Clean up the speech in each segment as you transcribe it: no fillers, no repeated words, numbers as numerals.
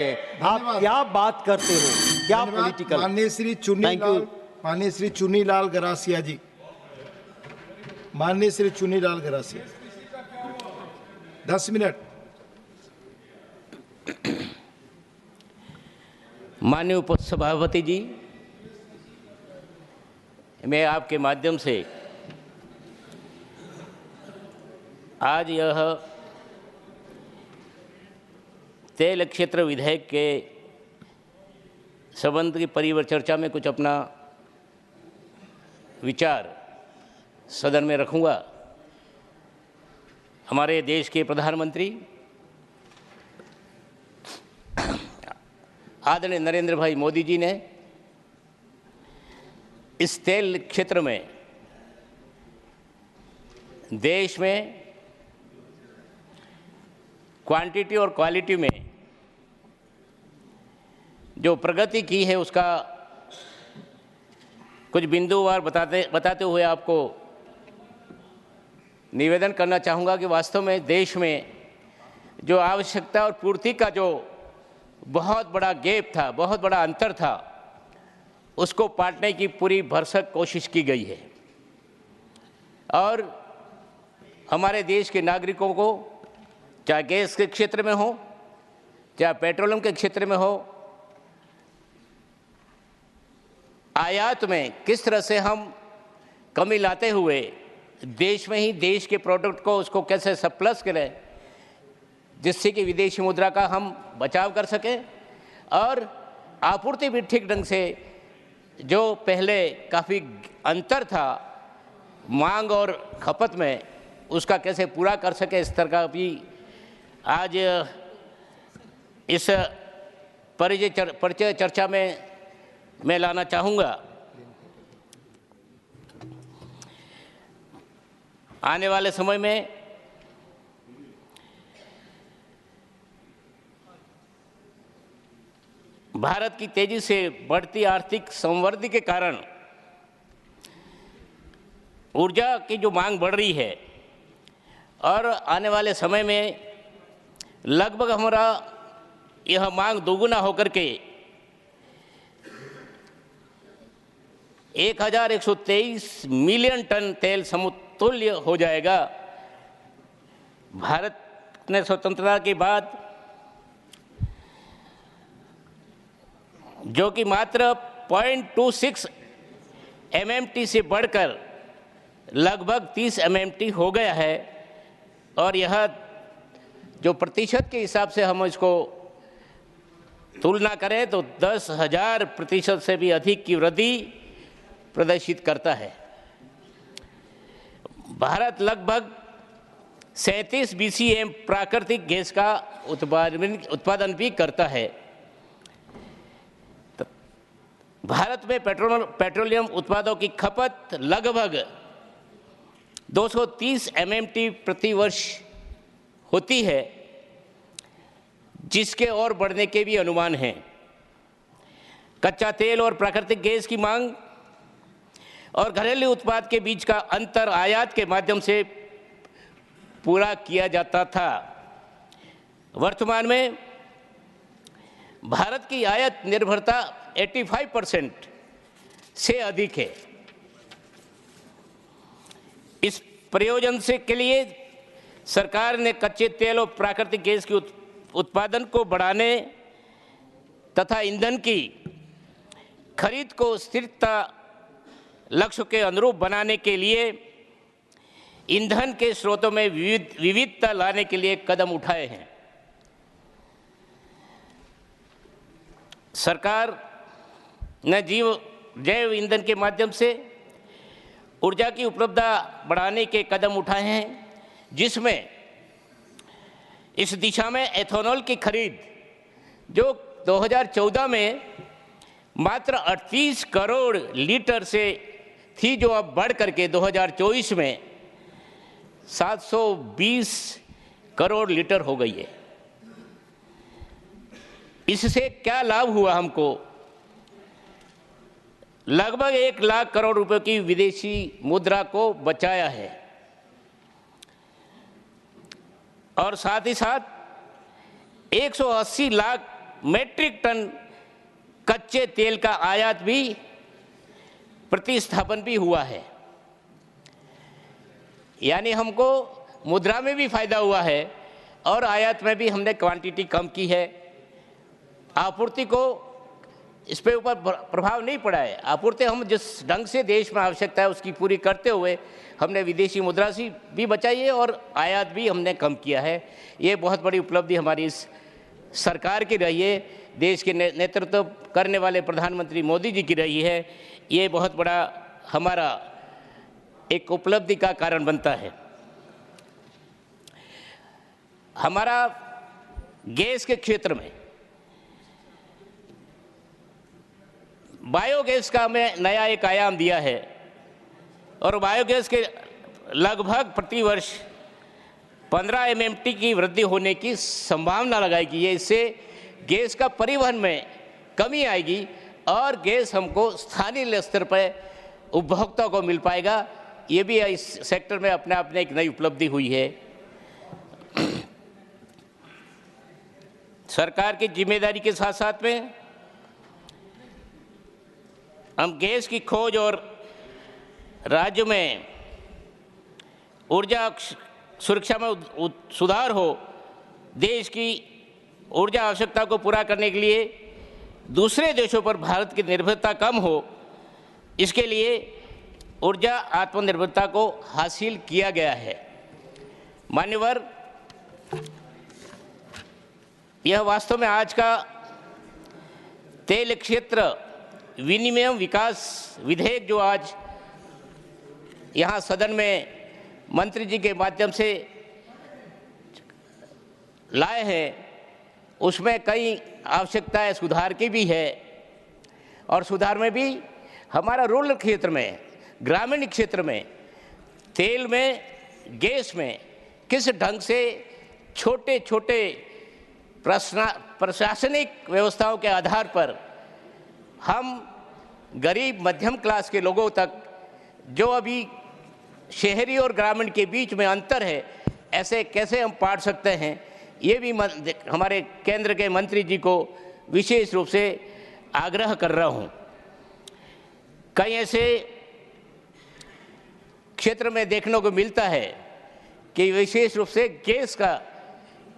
आप क्या बात करते हो, क्या पॉलिटिकल। माननीय श्री चुन्नीलाल गरासिया जी, माननीय श्री चुन्नीलाल गरासिया, 10 मिनट। माननीय उपसभापति जी, मैं आपके माध्यम से आज यह तेल क्षेत्र विधेयक के संबंध की परिवार चर्चा में कुछ अपना विचार सदन में रखूंगा। हमारे देश के प्रधानमंत्री आदरणीय नरेंद्र भाई मोदी जी ने इस तेल क्षेत्र में देश में क्वांटिटी और क्वालिटी में जो प्रगति की है उसका कुछ बिंदुवार बताते हुए आपको निवेदन करना चाहूँगा कि वास्तव में देश में जो आवश्यकता और पूर्ति का जो बहुत बड़ा गैप था, बहुत बड़ा अंतर था, उसको पाटने की पूरी भरसक कोशिश की गई है और हमारे देश के नागरिकों को चाहे गैस के क्षेत्र में हो, चाहे पेट्रोलियम के क्षेत्र में हो, आयात में किस तरह से हम कमी लाते हुए देश में ही देश के प्रोडक्ट को उसको कैसे सरप्लस करें जिससे कि विदेशी मुद्रा का हम बचाव कर सकें और आपूर्ति भी ठीक ढंग से, जो पहले काफ़ी अंतर था मांग और खपत में, उसका कैसे पूरा कर सके, इस तरह का भी आज इस परिचय चर्चा में मैं लाना चाहूँगा। आने वाले समय में भारत की तेजी से बढ़ती आर्थिक संवृद्धि के कारण ऊर्जा की जो मांग बढ़ रही है और आने वाले समय में लगभग हमारा यह मांग दोगुना होकर के 1123 मिलियन टन तेल समतुल्य हो जाएगा। भारत ने स्वतंत्रता के बाद जो कि मात्र 0.26 MMT से बढ़कर लगभग 30 MMT हो गया है और यह जो प्रतिशत के हिसाब से हम इसको तुलना करें तो 10,000% से भी अधिक की वृद्धि प्रदर्शित करता है। भारत लगभग 37 BCM प्राकृतिक गैस का उत्पादन भी करता है। भारत में पेट्रोलियम उत्पादों की खपत लगभग 230 MMT प्रति वर्ष होती है, जिसके और बढ़ने के भी अनुमान हैं। कच्चा तेल और प्राकृतिक गैस की मांग और घरेलू उत्पाद के बीच का अंतर आयात के माध्यम से पूरा किया जाता था। वर्तमान में भारत की आयात निर्भरता 85% से अधिक है। इस प्रयोजन से के लिए सरकार ने कच्चे तेल और प्राकृतिक गैस के उत्पादन को बढ़ाने तथा ईंधन की खरीद को स्थिरता लक्ष्य के अनुरूप बनाने के लिए ईंधन के स्रोतों में विविधता लाने के लिए कदम उठाए हैं। सरकार ने जैव ईंधन के माध्यम से ऊर्जा की उपलब्धता बढ़ाने के कदम उठाए हैं, जिसमें इस दिशा में एथेनॉल की खरीद जो 2014 में मात्र 38 करोड़ लीटर से थी, जो अब बढ़ करके 2024 में 720 करोड़ लीटर हो गई है। इससे क्या लाभ हुआ हमको? लगभग 1 लाख करोड़ रुपए की विदेशी मुद्रा को बचाया है और साथ ही साथ 180 लाख मीट्रिक टन कच्चे तेल का आयात भी प्रतिस्थापन भी हुआ है। यानी हमको मुद्रा में भी फायदा हुआ है और आयात में भी हमने क्वांटिटी कम की है। आपूर्ति को इस पे ऊपर प्रभाव नहीं पड़ा है। आपूर्ति हम जिस ढंग से देश में आवश्यकता है उसकी पूरी करते हुए हमने विदेशी मुद्रा से भी बचाई है और आयात भी हमने कम किया है। ये बहुत बड़ी उपलब्धि हमारी इस सरकार की रही है, देश के नेतृत्व करने वाले प्रधानमंत्री मोदी जी की रही है। ये बहुत बड़ा हमारा एक उपलब्धि का कारण बनता है। हमारा गैस के क्षेत्र में बायोगैस का हमें नया एक आयाम दिया है और बायोगैस के लगभग प्रतिवर्ष 15 MMT की वृद्धि होने की संभावना लगाई है। इससे गैस का परिवहन में कमी आएगी और गैस हमको स्थानीय स्तर पर उपभोक्ता को मिल पाएगा। ये भी इस सेक्टर में अपने आप में एक नई उपलब्धि हुई है। सरकार की जिम्मेदारी के साथ साथ में हम गैस की खोज और राज्य में ऊर्जा सुरक्षा में सुधार हो, देश की ऊर्जा आवश्यकता को पूरा करने के लिए दूसरे देशों पर भारत की निर्भरता कम हो, इसके लिए ऊर्जा आत्मनिर्भरता को हासिल किया गया है। मान्यवर, यह वास्तव में आज का तेल क्षेत्र विनिमय विकास विधेयक जो आज यहाँ सदन में मंत्री जी के माध्यम से लाए हैं, उसमें कई आवश्यकताएं सुधार की भी है और सुधार में भी हमारा रूरल क्षेत्र में, ग्रामीण क्षेत्र में तेल में, गैस में किस ढंग से छोटे छोटे प्रशासनिक व्यवस्थाओं के आधार पर हम गरीब मध्यम क्लास के लोगों तक, जो अभी शहरी और ग्रामीण के बीच में अंतर है, ऐसे कैसे हम पाट सकते हैं, ये भी हमारे केंद्र के मंत्री जी को विशेष रूप से आग्रह कर रहा हूँ। कई ऐसे क्षेत्र में देखने को मिलता है कि विशेष रूप से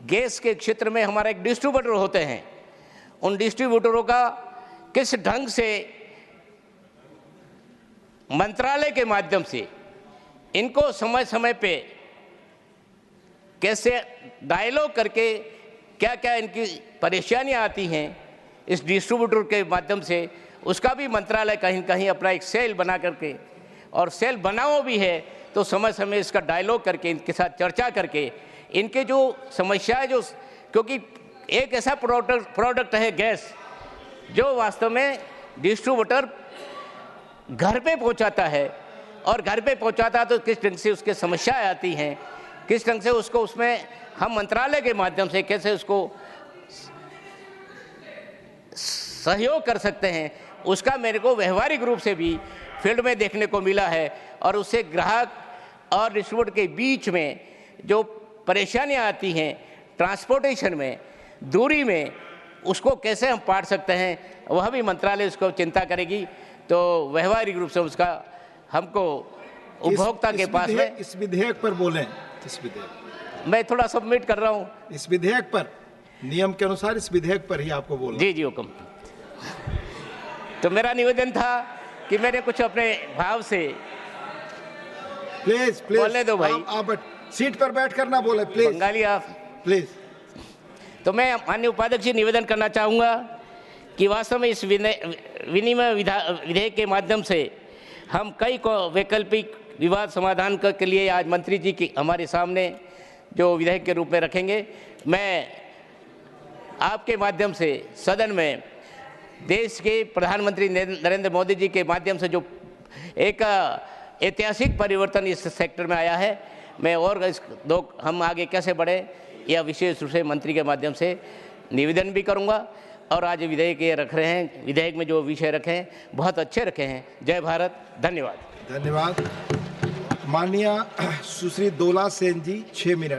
गैस के क्षेत्र में हमारा एक डिस्ट्रीब्यूटर होते हैं। उन डिस्ट्रीब्यूटरों का किस ढंग से मंत्रालय के माध्यम से इनको समय समय पे कैसे डायलॉग करके क्या क्या इनकी परेशानियां आती हैं इस डिस्ट्रीब्यूटर के माध्यम से, उसका भी मंत्रालय कहीं कहीं अपना एक सेल बना करके, और सेल बनाओ भी है तो समय समय इसका डायलॉग करके इनके साथ चर्चा करके इनके जो समस्याएं, जो क्योंकि एक ऐसा प्रोडक्ट है गैस जो वास्तव में डिस्ट्रीब्यूटर घर पे पहुंचाता है, और घर पे पहुंचाता है तो किस ढंग से उसके समस्याएं आती हैं, किस ढंग से उसको उसमें हम मंत्रालय के माध्यम से कैसे उसको सहयोग कर सकते हैं, उसका मेरे को व्यवहारिक रूप से भी फील्ड में देखने को मिला है। और उससे ग्राहक और डिस्ट्रीब्यूटर के बीच में जो परेशानियां आती हैं ट्रांसपोर्टेशन में, दूरी में, उसको कैसे हम पाट सकते हैं, वह भी मंत्रालय उसको चिंता करेगी। तो व्यवहारिक रूप से उसका हमको उपभोक्ता के पास में इस विधेयक पर बोलें। इस विधेयक मैं थोड़ा सबमिट कर रहा हूँ, इस विधेयक पर, नियम के अनुसार इस विधेयक पर ही आपको बोलना। जी जी हुक्म। तो मेरा निवेदन था कि मैंने कुछ अपने भाव से प्लीज बोलने दो भाई। आप सीट पर बैठ कर ना बोले प्लीज। बंगाली आप प्लीज। तो मैं माननीय उपाध्यक्ष जी निवेदन करना चाहूँगा कि वास्तव में इस विनिमय विधेयक के माध्यम से हम कई को वैकल्पिक विवाद समाधान के लिए आज मंत्री जी की हमारे सामने जो विधेयक के रूप में रखेंगे। मैं आपके माध्यम से सदन में देश के प्रधानमंत्री नरेंद्र मोदी जी के माध्यम से जो एक ऐतिहासिक परिवर्तन इस सेक्टर में आया है, मैं और हम आगे कैसे बढ़े यह विशेष रूप से मंत्री के माध्यम से निवेदन भी करूंगा। और आज विधेयक ये रख रहे हैं, विधेयक में जो विषय रखे हैं बहुत अच्छे रखे हैं। जय भारत। धन्यवाद। धन्यवाद। माननीय सुश्री दोला सेन जी, 6 मिनट।